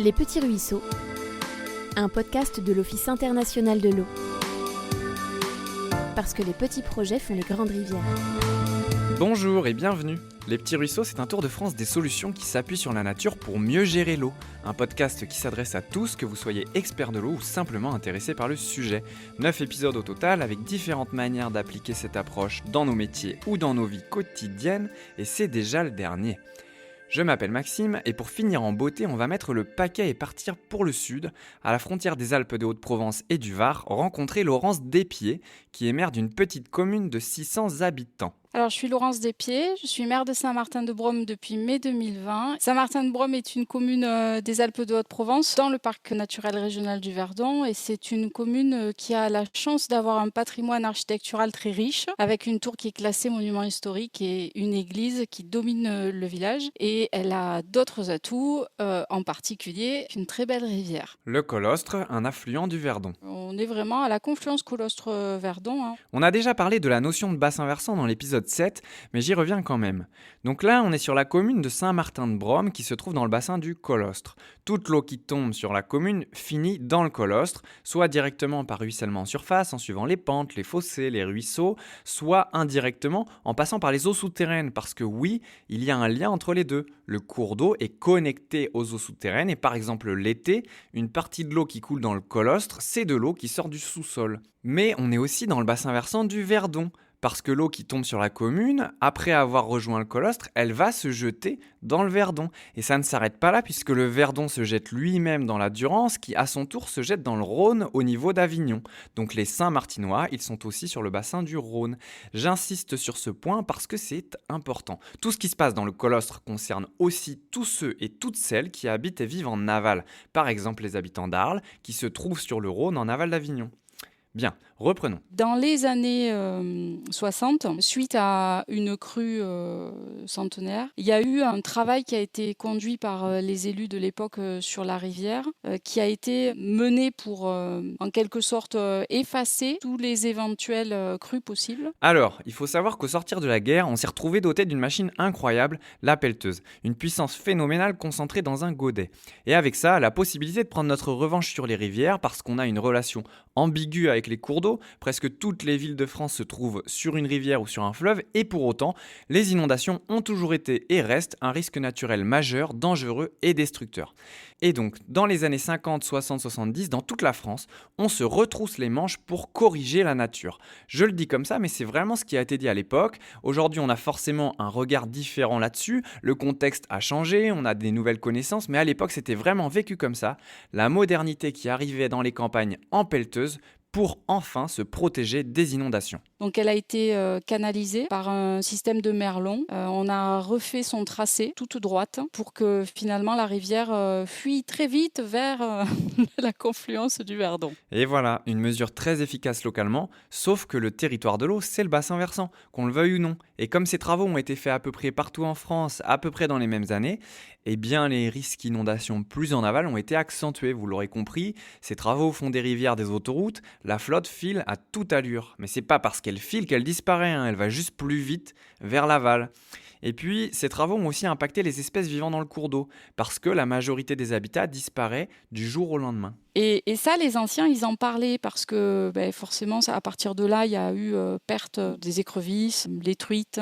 Les Petits Ruisseaux, un podcast de l'Office international de l'eau. Parce que les petits projets font les grandes rivières. Bonjour et bienvenue. Les Petits Ruisseaux, c'est un tour de France des solutions qui s'appuient sur la nature pour mieux gérer l'eau. Un podcast qui s'adresse à tous, que vous soyez expert de l'eau ou simplement intéressé par le sujet. 9 épisodes au total avec différentes manières d'appliquer cette approche dans nos métiers ou dans nos vies quotidiennes, et c'est déjà le dernier. Je m'appelle Maxime et pour finir en beauté, on va mettre le paquet et partir pour le sud, à la frontière des Alpes de Haute-Provence et du Var, rencontrer Laurence Despiers, qui est maire d'une petite commune de 600 habitants. Alors, je suis Laurence Despiers, je suis maire de Saint-Martin-de-Brome depuis mai 2020. Saint-Martin-de-Brome est une commune des Alpes de Haute-Provence, dans le parc naturel régional du Verdon. Et c'est une commune qui a la chance d'avoir un patrimoine architectural très riche, avec une tour qui est classée monument historique et une église qui domine le village. Et elle a d'autres atouts, en particulier une très belle rivière. Le Colostre, un affluent du Verdon. On est vraiment à la confluence Colostre-Verdon. On a déjà parlé de la notion de bassin versant dans l'épisode 7, mais j'y reviens quand même. Donc là, on est sur la commune de Saint-Martin-de-Brome qui se trouve dans le bassin du Colostre. Toute l'eau qui tombe sur la commune finit dans le Colostre, soit directement par ruissellement en surface en suivant les pentes, les fossés, les ruisseaux, soit indirectement en passant par les eaux souterraines, parce que oui, il y a un lien entre les deux. Le cours d'eau est connecté aux eaux souterraines et par exemple l'été, une partie de l'eau qui coule dans le Colostre, c'est de l'eau qui sort du sous-sol. Mais on est aussi dans le bassin versant du Verdon, parce que l'eau qui tombe sur la commune, après avoir rejoint le Colostre, elle va se jeter dans le Verdon. Et ça ne s'arrête pas là, puisque le Verdon se jette lui-même dans la Durance, qui à son tour se jette dans le Rhône au niveau d'Avignon. Donc les Saint-Martinois, ils sont aussi sur le bassin du Rhône. J'insiste sur ce point parce que c'est important. Tout ce qui se passe dans le Colostre concerne aussi tous ceux et toutes celles qui habitent et vivent en aval. Par exemple les habitants d'Arles, qui se trouvent sur le Rhône en aval d'Avignon. Bien, reprenons. Dans les années 60, suite à une crue centenaire, il y a eu un travail qui a été conduit par les élus de l'époque sur la rivière, qui a été mené pour, en quelque sorte, effacer tous les éventuelles crues possibles. Alors, il faut savoir qu'au sortir de la guerre, on s'est retrouvé doté d'une machine incroyable, la pelleteuse. Une puissance phénoménale concentrée dans un godet. Et avec ça, la possibilité de prendre notre revanche sur les rivières, parce qu'on a une relation ambiguë avec les cours d'eau. Presque toutes les villes de France se trouvent sur une rivière ou sur un fleuve, et pour autant, les inondations ont toujours été et restent un risque naturel majeur, dangereux et destructeur. Et donc, dans les années 50, 60, 70, dans toute la France, on se retrousse les manches pour corriger la nature. Je le dis comme ça, mais c'est vraiment ce qui a été dit à l'époque. Aujourd'hui, on a forcément un regard différent là-dessus. Le contexte a changé, on a des nouvelles connaissances, mais à l'époque, c'était vraiment vécu comme ça. La modernité qui arrivait dans les campagnes en pelleteuse pour enfin se protéger des inondations. Donc elle a été canalisée par un système de merlon. On a refait son tracé toute droite pour que finalement la rivière fuit très vite vers la confluence du Verdon. Et voilà, une mesure très efficace localement, sauf que le territoire de l'eau, c'est le bassin versant, qu'on le veuille ou non. Et comme ces travaux ont été faits à peu près partout en France, à peu près dans les mêmes années, eh bien les risques d'inondation plus en aval ont été accentués, vous l'aurez compris. Ces travaux font des rivières des autoroutes, la flotte file à toute allure. Mais c'est pas parce qu'elle file qu'elle disparaît, elle va juste plus vite vers l'aval. Et puis, ces travaux ont aussi impacté les espèces vivant dans le cours d'eau, parce que la majorité des habitats disparaît du jour au lendemain. Et ça, les anciens, ils en parlaient parce que forcément, à partir de là, il y a eu perte des écrevisses, les truites.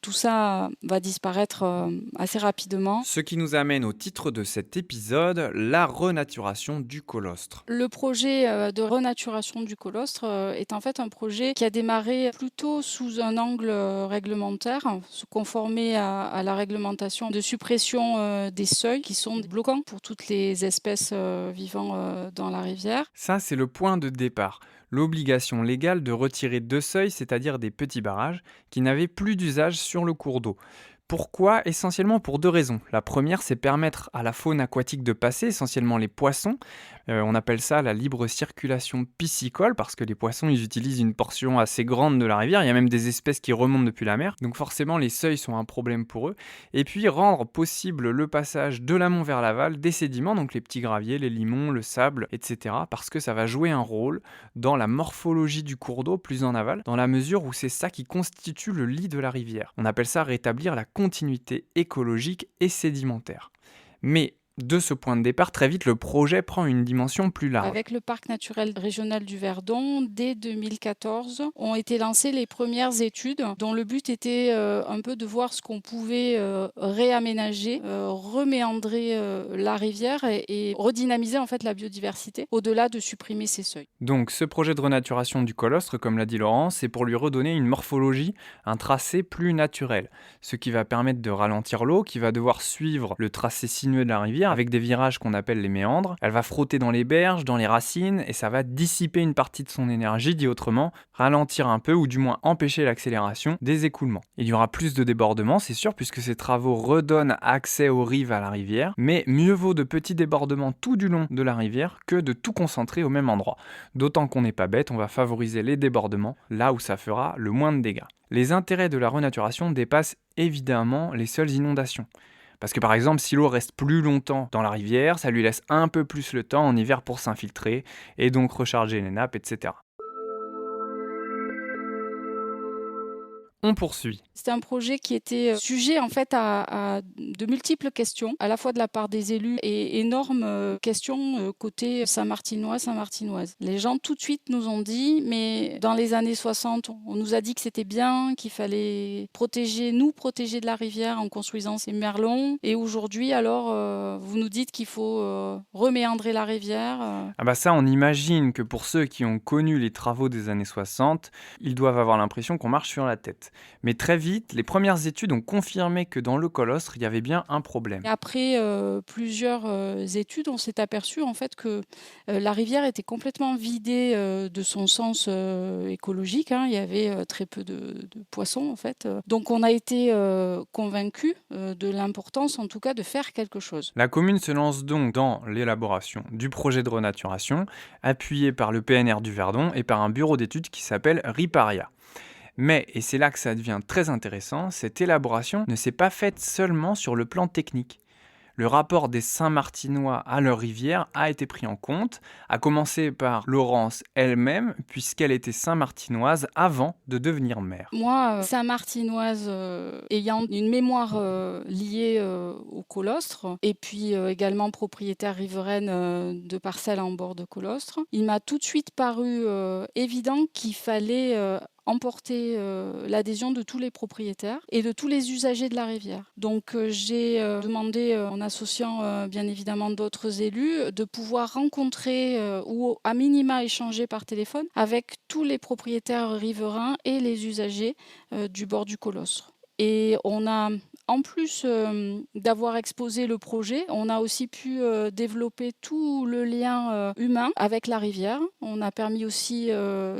Tout ça va disparaître assez rapidement. Ce qui nous amène au titre de cet épisode, la renaturation du colostre. Le projet de renaturation du colostre est en fait un projet qui a démarré plutôt sous un angle réglementaire, se conformer à la réglementation de suppression des seuils qui sont bloquants pour toutes les espèces vivant dans la rivière. Ça, c'est le point de départ. L'obligation légale de retirer 2 seuils, c'est-à-dire des petits barrages, qui n'avaient plus d'usage sur le cours d'eau. Pourquoi ? Essentiellement pour 2 raisons. La première, c'est permettre à la faune aquatique de passer, essentiellement les poissons. On appelle ça la libre circulation piscicole, parce que les poissons, ils utilisent une portion assez grande de la rivière. Il y a même des espèces qui remontent depuis la mer. Donc forcément, les seuils sont un problème pour eux. Et puis, rendre possible le passage de l'amont vers l'aval des sédiments, donc les petits graviers, les limons, le sable, etc. Parce que ça va jouer un rôle dans la morphologie du cours d'eau plus en aval, dans la mesure où c'est ça qui constitue le lit de la rivière. On appelle ça rétablir la continuité écologique et sédimentaire. Mais De ce point de départ, très vite, le projet prend une dimension plus large. Avec le parc naturel régional du Verdon, dès 2014, ont été lancées les premières études dont le but était un peu de voir ce qu'on pouvait réaménager, reméandrer la rivière et redynamiser en fait la biodiversité au-delà de supprimer ces seuils. Donc ce projet de renaturation du colostre, comme l'a dit Laurent, c'est pour lui redonner une morphologie, un tracé plus naturel, ce qui va permettre de ralentir l'eau qui va devoir suivre le tracé sinueux de la rivière avec des virages qu'on appelle les méandres. Elle va frotter dans les berges, dans les racines et ça va dissiper une partie de son énergie, dit autrement, ralentir un peu ou du moins empêcher l'accélération des écoulements. Il y aura plus de débordements, c'est sûr, puisque ces travaux redonnent accès aux rives à la rivière, mais mieux vaut de petits débordements tout du long de la rivière que de tout concentrer au même endroit. D'autant qu'on n'est pas bête, on va favoriser les débordements là où ça fera le moins de dégâts. Les intérêts de la renaturation dépassent évidemment les seules inondations. Parce que par exemple, si l'eau reste plus longtemps dans la rivière, ça lui laisse un peu plus le temps en hiver pour s'infiltrer et donc recharger les nappes, etc. On poursuit. C'était un projet qui était sujet en fait à de multiples questions, à la fois de la part des élus et énormes questions côté Saint-Martinoise. Les gens tout de suite nous ont dit, mais dans les années 60, on nous a dit que c'était bien, qu'il fallait protéger de la rivière en construisant ces merlons. Et aujourd'hui, alors, vous nous dites qu'il faut reméandrer la rivière. Ah bah ça, on imagine que pour ceux qui ont connu les travaux des années 60, ils doivent avoir l'impression qu'on marche sur la tête. Mais très vite, les premières études ont confirmé que dans le colostre, il y avait bien un problème. Et après plusieurs études, on s'est aperçu en fait que la rivière était complètement vidée de son sens écologique. Il y avait très peu de poissons en fait. Donc on a été convaincus de l'importance en tout cas de faire quelque chose. La commune se lance donc dans l'élaboration du projet de renaturation, appuyé par le PNR du Verdon et par un bureau d'études qui s'appelle Riparia. Mais, et c'est là que ça devient très intéressant, cette élaboration ne s'est pas faite seulement sur le plan technique. Le rapport des Saint-Martinois à leur rivière a été pris en compte, à commencer par Laurence elle-même, puisqu'elle était Saint-Martinoise avant de devenir maire. Moi, Saint-Martinoise, ayant une mémoire liée au colostre, et puis également propriétaire riveraine de parcelles en bord de colostre, il m'a tout de suite paru évident qu'il fallait emporter l'adhésion de tous les propriétaires et de tous les usagers de la rivière. Donc j'ai demandé, en associant bien évidemment d'autres élus, de pouvoir rencontrer ou à minima échanger par téléphone avec tous les propriétaires riverains et les usagers du bord du colostre. Et on a, en plus d'avoir exposé le projet, on a aussi pu développer tout le lien humain avec la rivière. On a permis aussi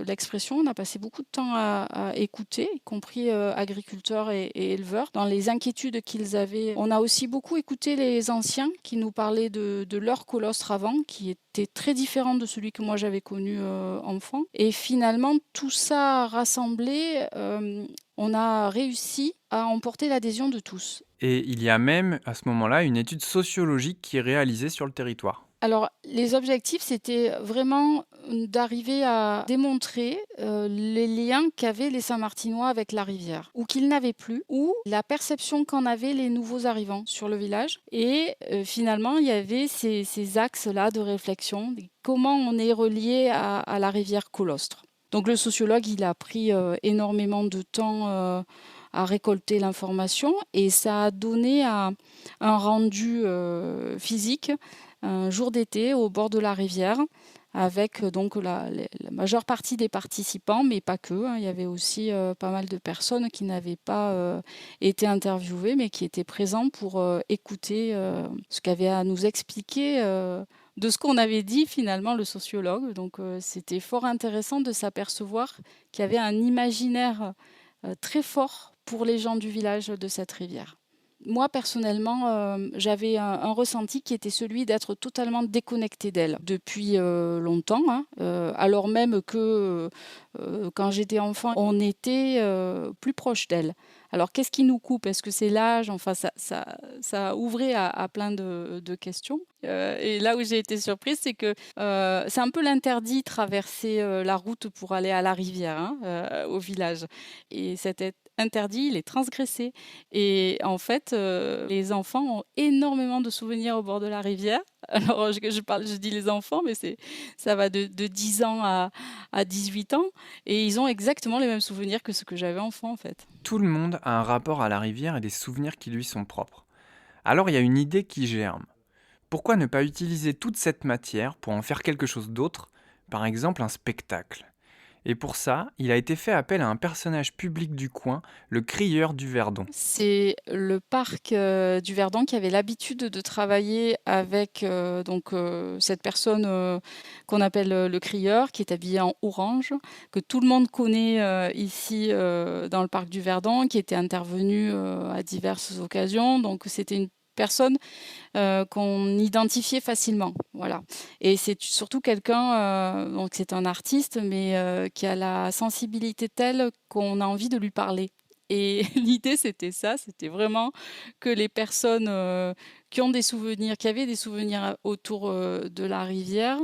l'expression, on a passé beaucoup de temps à écouter, y compris agriculteurs et éleveurs, dans les inquiétudes qu'ils avaient. On a aussi beaucoup écouté les anciens qui nous parlaient de leur colostre avant, qui était très différent de celui que moi j'avais connu enfant. Et finalement, tout ça rassemblé, on a réussi à emporter l'adhésion de tous. Et il y a même, à ce moment-là, une étude sociologique qui est réalisée sur le territoire. Alors, les objectifs, c'était vraiment d'arriver à démontrer les liens qu'avaient les Saint-Martinois avec la rivière, ou qu'ils n'avaient plus, ou la perception qu'en avaient les nouveaux arrivants sur le village. Et finalement, il y avait ces axes-là de réflexion, comment on est relié à la rivière Colostre. Donc le sociologue, il a pris énormément de temps à récolter l'information et ça a donné un rendu physique un jour d'été au bord de la rivière avec donc la majeure partie des participants, mais pas que. Il y avait aussi pas mal de personnes qui n'avaient pas été interviewées, mais qui étaient présents pour écouter ce qu'avait à nous expliquer de ce qu'on avait dit finalement le sociologue. Donc c'était fort intéressant de s'apercevoir qu'il y avait un imaginaire très fort pour les gens du village de cette rivière. Moi, personnellement, j'avais un ressenti qui était celui d'être totalement déconnectée d'elle depuis longtemps, alors même que quand j'étais enfant, on était plus proche d'elle. Alors, qu'est-ce qui nous coupe? Est-ce que c'est l'âge? Enfin, ça ouvrait à plein de questions. Et là où j'ai été surprise, c'est que c'est un peu l'interdit traverser la route pour aller à la rivière, hein, au village. Et cet interdit, il est transgressé. Et en fait, les enfants ont énormément de souvenirs au bord de la rivière. Alors, je dis les enfants, mais ça va de 10 ans à 18 ans. Et ils ont exactement les mêmes souvenirs que ce que j'avais enfant, en fait. Tout le monde a un rapport à la rivière et des souvenirs qui lui sont propres. Alors il y a une idée qui germe. Pourquoi ne pas utiliser toute cette matière pour en faire quelque chose d'autre, par exemple un spectacle? Et pour ça, il a été fait appel à un personnage public du coin, le crieur du Verdon. C'est le parc du Verdon qui avait l'habitude de travailler avec cette personne qu'on appelle le crieur, qui est habillé en orange, que tout le monde connaît ici dans le parc du Verdon, qui était intervenu à diverses occasions. Donc c'était une personne qu'on identifiait facilement, voilà. Et c'est surtout quelqu'un, donc c'est un artiste, mais qui a la sensibilité telle qu'on a envie de lui parler. Et l'idée, c'était ça, c'était vraiment que les personnes qui avaient des souvenirs autour de la rivière,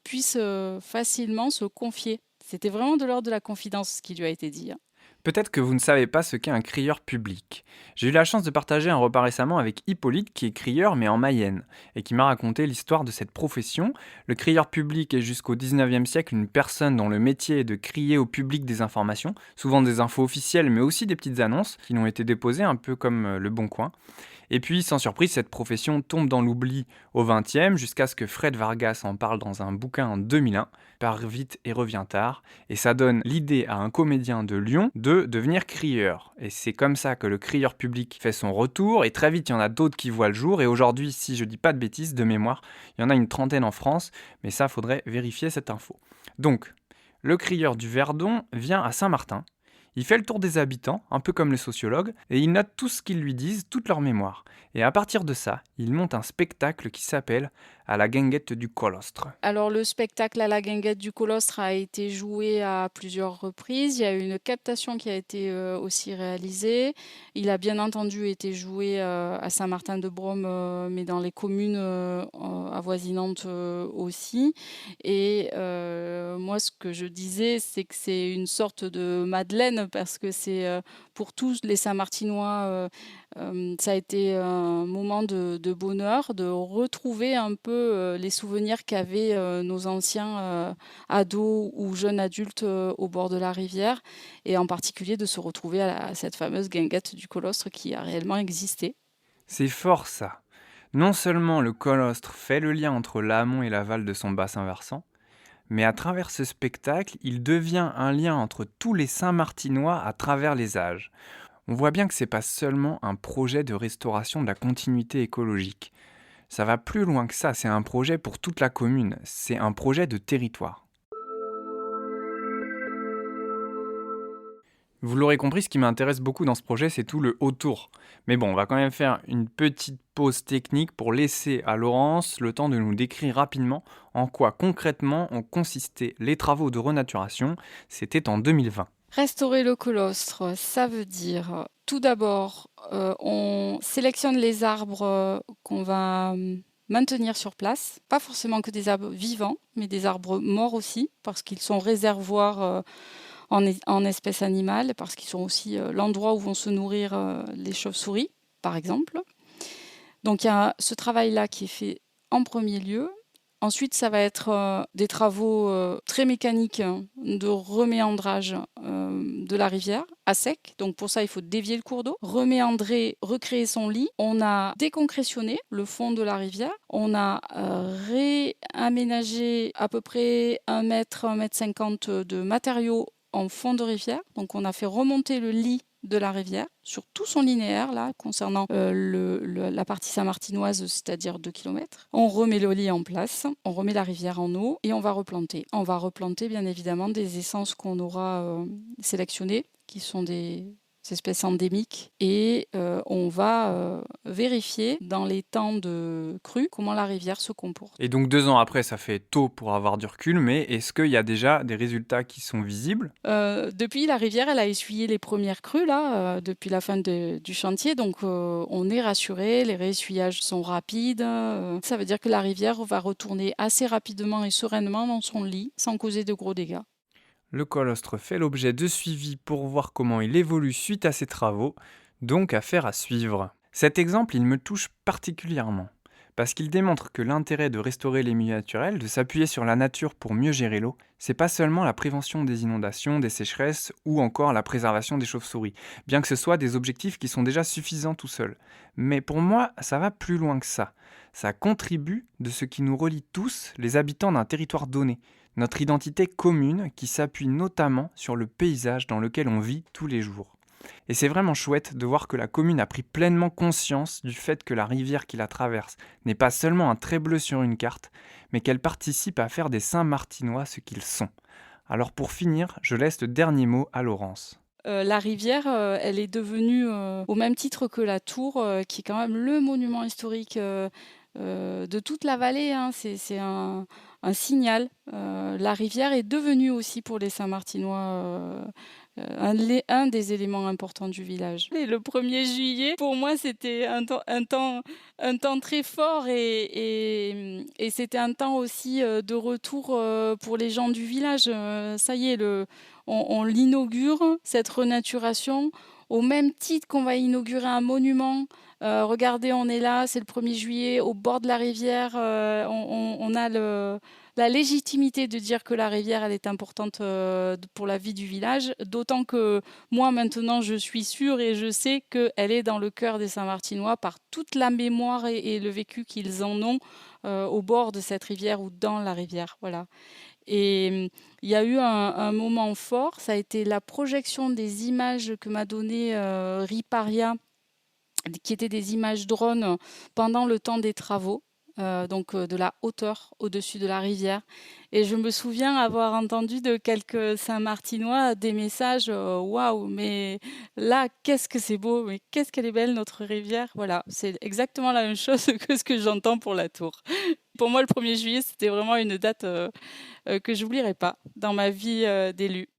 puissent facilement se confier. C'était vraiment de l'ordre de la confidence, ce qui lui a été dit, hein. Peut-être que vous ne savez pas ce qu'est un crieur public. J'ai eu la chance de partager un repas récemment avec Hippolyte, qui est crieur mais en Mayenne, et qui m'a raconté l'histoire de cette profession. Le crieur public est jusqu'au 19e siècle une personne dont le métier est de crier au public des informations, souvent des infos officielles mais aussi des petites annonces qui n'ont été déposées un peu comme Le Bon Coin. Et puis, sans surprise, cette profession tombe dans l'oubli au XXe jusqu'à ce que Fred Vargas en parle dans un bouquin en 2001, Part vite et revient tard, et ça donne l'idée à un comédien de Lyon de devenir crieur. Et c'est comme ça que le crieur public fait son retour, et très vite il y en a d'autres qui voient le jour, et aujourd'hui, si je dis pas de bêtises, de mémoire, il y en a une trentaine en France, mais ça faudrait vérifier cette info. Donc, le crieur du Verdon vient à Saint-Martin. Il fait le tour des habitants, un peu comme les sociologues, et il note tout ce qu'ils lui disent, toute leur mémoire. Et à partir de ça, il monte un spectacle qui s'appelle « À la guinguette du colostre ». Alors le spectacle à la guinguette du colostre a été joué à plusieurs reprises. Il y a eu une captation qui a été aussi réalisée. Il a bien entendu été joué à Saint-Martin-de-Brome, mais dans les communes avoisinantes aussi. Et moi, ce que je disais, c'est que c'est une sorte de Madeleine parce que c'est pour tous les Saint-Martinois, ça a été un moment de bonheur de retrouver un peu les souvenirs qu'avaient nos anciens ados ou jeunes adultes au bord de la rivière, et en particulier de se retrouver à cette fameuse guinguette du colostre qui a réellement existé. C'est fort ça. Non seulement le colostre fait le lien entre l'amont et l'aval de son bassin versant, mais à travers ce spectacle, il devient un lien entre tous les Saint-Martinois à travers les âges. On voit bien que c'est pas seulement un projet de restauration de la continuité écologique. Ça va plus loin que ça, c'est un projet pour toute la commune, c'est un projet de territoire. Vous l'aurez compris, ce qui m'intéresse beaucoup dans ce projet, c'est tout le autour. Mais bon, on va quand même faire une petite pause technique pour laisser à Laurence le temps de nous décrire rapidement en quoi concrètement ont consisté les travaux de renaturation. C'était en 2020. Restaurer le colostre, ça veut dire tout d'abord, on sélectionne les arbres qu'on va maintenir sur place. Pas forcément que des arbres vivants, mais des arbres morts aussi, parce qu'ils sont réservoirs en espèces animales, parce qu'ils sont aussi l'endroit où vont se nourrir les chauves-souris, par exemple. Donc il y a ce travail-là qui est fait en premier lieu. Ensuite, ça va être des travaux très mécaniques de reméandrage de la rivière à sec. Donc pour ça, il faut dévier le cours d'eau, reméandrer, recréer son lit. On a déconcressionné le fond de la rivière. On a réaménagé à peu près 1 mètre, 1,50 m de matériaux en fond de rivière. Donc on a fait remonter le lit de la rivière sur tout son linéaire là concernant la partie saint-martinoise, c'est-à-dire 2 km. On remet le lit en place, on remet la rivière en eau et on va replanter. On va replanter bien évidemment des essences qu'on aura sélectionnées, qui sont des espèce endémique, et on va vérifier dans les temps de crue comment la rivière se comporte. Et donc 2 ans après, ça fait tôt pour avoir du recul, mais est-ce qu'il y a déjà des résultats qui sont visibles? Depuis, la rivière, elle a essuyé les premières crues là, depuis la fin du chantier, donc on est rassuré, les réessuyages sont rapides. Ça veut dire que la rivière va retourner assez rapidement et sereinement dans son lit, sans causer de gros dégâts. Le colostre fait l'objet de suivi pour voir comment il évolue suite à ses travaux, donc affaire à suivre. Cet exemple, il me touche particulièrement, parce qu'il démontre que l'intérêt de restaurer les milieux naturels, de s'appuyer sur la nature pour mieux gérer l'eau, c'est pas seulement la prévention des inondations, des sécheresses ou encore la préservation des chauves-souris, bien que ce soit des objectifs qui sont déjà suffisants tout seuls. Mais pour moi, ça va plus loin que ça. Ça contribue de ce qui nous relie tous, les habitants d'un territoire donné, notre identité commune qui s'appuie notamment sur le paysage dans lequel on vit tous les jours. Et c'est vraiment chouette de voir que la commune a pris pleinement conscience du fait que la rivière qui la traverse n'est pas seulement un trait bleu sur une carte, mais qu'elle participe à faire des Saint-Martinois ce qu'ils sont. Alors pour finir, je laisse le dernier mot à Laurence. La rivière, elle est devenue, au même titre que la tour, qui est quand même le monument historique de toute la vallée, hein. C'est un signal. La rivière est devenue aussi pour les Saint-Martinois un des éléments importants du village. Et le 1er juillet, pour moi, c'était un temps très fort et c'était un temps aussi de retour pour les gens du village. Ça y est, on l'inaugure, cette renaturation, au même titre qu'on va inaugurer un monument. Regardez, on est là, c'est le 1er juillet, au bord de la rivière. On a la légitimité de dire que la rivière, elle est importante pour la vie du village. D'autant que moi, maintenant, je suis sûre et je sais qu'elle est dans le cœur des Saint-Martinois par toute la mémoire et le vécu qu'ils en ont au bord de cette rivière ou dans la rivière. Voilà. Et il y a eu un moment fort, ça a été la projection des images que m'a donné Riparia, qui étaient des images drones pendant le temps des travaux, donc de la hauteur au-dessus de la rivière. Et je me souviens avoir entendu de quelques Saint-Martinois des messages waouh, mais là, qu'est-ce que c'est beau, mais qu'est-ce qu'elle est belle notre rivière. Voilà, c'est exactement la même chose que ce que j'entends pour la tour. Pour moi, le 1er juillet, c'était vraiment une date que je n'oublierai pas dans ma vie d'élu.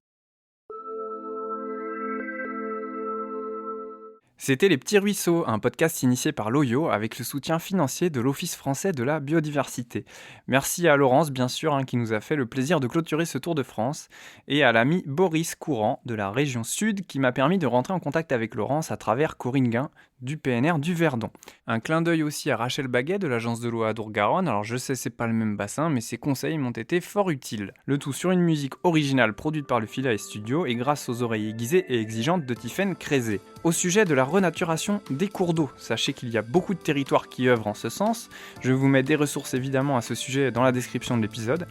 C'était Les Petits Ruisseaux, un podcast initié par l'OYO avec le soutien financier de l'Office français de la biodiversité. Merci à Laurence, bien sûr, qui nous a fait le plaisir de clôturer ce Tour de France, et à l'ami Boris Courant de la région Sud qui m'a permis de rentrer en contact avec Laurence à travers Corinne Guin du PNR du Verdon. Un clin d'œil aussi à Rachel Baguet de l'agence de l'eau à Dour-Garonne. Alors je sais, c'est pas le même bassin, mais ses conseils m'ont été fort utiles. Le tout sur une musique originale produite par le Philae Studio et grâce aux oreilles aiguisées et exigeantes de Tiffaine Crézé. Au sujet de la renaturation des cours d'eau, sachez qu'il y a beaucoup de territoires qui œuvrent en ce sens. Je vous mets des ressources évidemment à ce sujet dans la description de l'épisode.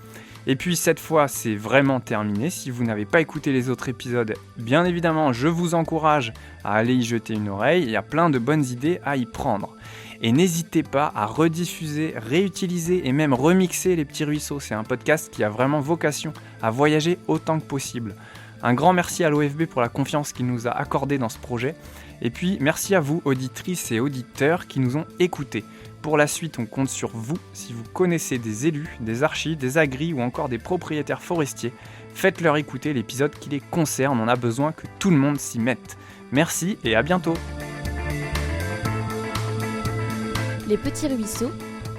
Et puis cette fois, c'est vraiment terminé. Si vous n'avez pas écouté les autres épisodes, bien évidemment, je vous encourage à aller y jeter une oreille. Il y a plein de bonnes idées à y prendre. Et n'hésitez pas à rediffuser, réutiliser et même remixer Les Petits Ruisseaux. C'est un podcast qui a vraiment vocation à voyager autant que possible. Un grand merci à l'OFB pour la confiance qu'il nous a accordée dans ce projet. Et puis merci à vous, auditrices et auditeurs, qui nous ont écoutés. Pour la suite, on compte sur vous. Si vous connaissez des élus, des archis, des agris ou encore des propriétaires forestiers, faites-leur écouter l'épisode qui les concerne. On a besoin que tout le monde s'y mette. Merci et à bientôt. Les Petits Ruisseaux,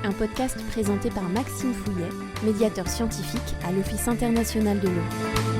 un podcast présenté par Maxime Fouillet, médiateur scientifique à l'Office international de l'eau.